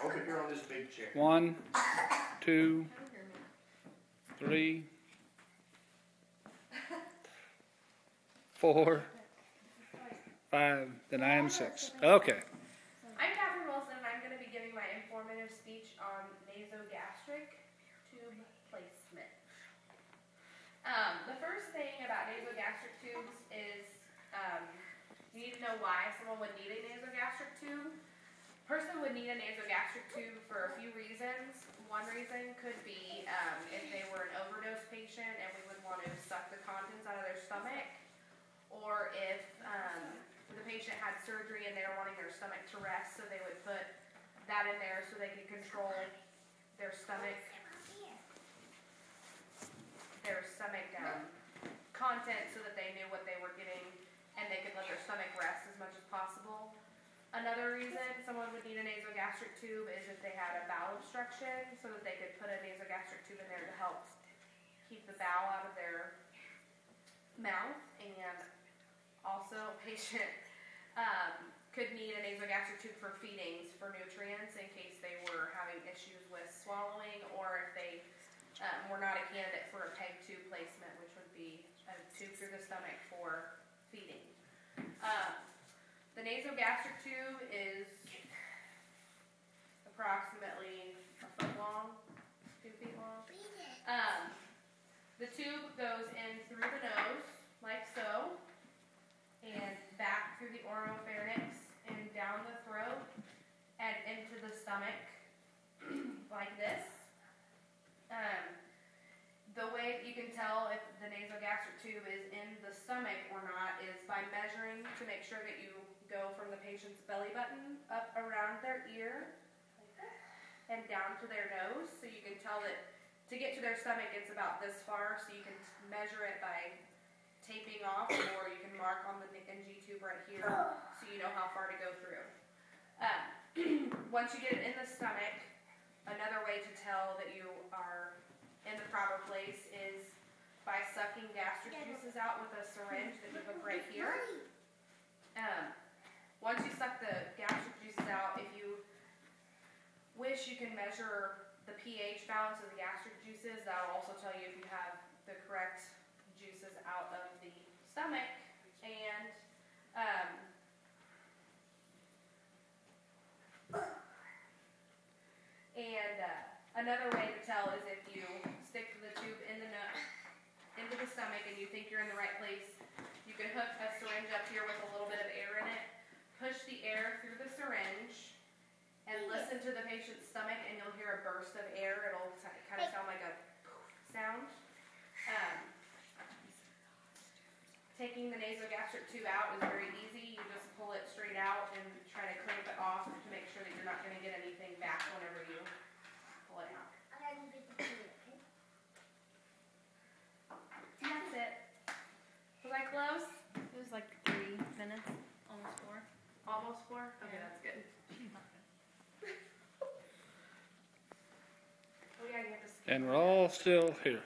Okay, you're on this big chair. 1, 2, 3, 4, 5. Then I am 6. Okay. I'm Catherine Wilson, and I'm going to be giving my informative speech on nasogastric tube placement. The first thing about nasogastric tubes is you need to know why someone would need a nasogastric tube. A person would need a nasogastric tube for a few reasons. One reason could be if they were an overdose patient and we would want to suck the contents out of their stomach, or if the patient had surgery and they were wanting their stomach to rest, so they would put that in there so they could control their stomach content, so that they knew what they were getting and they could let their stomach rest as much as possible. Another reason someone would need a nasogastric tube is if they had a bowel obstruction, so that they could put a nasogastric tube in there to help keep the bowel out of their mouth. And also a patient could need a nasogastric tube for feedings for nutrients in case they were having issues with swallowing, or if they were not a candidate for a PEG tube placement, which would be a tube through the stomach for feeding. The nasogastric tube is approximately a foot long, 2 feet long. The tube goes in through the nose, like so, and back through the oropharynx and down the throat and into the stomach, like this. The way that you can tell if the nasogastric tube is in the stomach or not is by measuring to make sure that you go from the patient's belly button up around their ear and down to their nose. So you can tell that to get to their stomach it's about this far, so you can measure it by taping off, or you can mark on the NG tube right here so you know how far to go through. Once you get it in the stomach, another way to tell that you are in the proper place is by sucking gastric juices out with a syringe that you hook right here. Once you suck the gastric juices out, if you wish, you can measure the pH balance of the gastric juices. That will also tell you if you have the correct juices out of the stomach. And another way to tell is if you stick the tube into the stomach and you think you're in the right place, you can hook a syringe up here with a little bit of air in it, push the air through the syringe, and listen to the patient's stomach, and you'll hear a burst of air. It'll kind of sound like a poof sound. Taking the nasogastric tube out is very easy. You just pull it straight out and try to clamp it off to make sure that you're not going to get anything back whenever you pull it out. That's it. Was I close? It was like 3 minutes, almost 4. Almost 4? Okay, that's good. And we're all still here.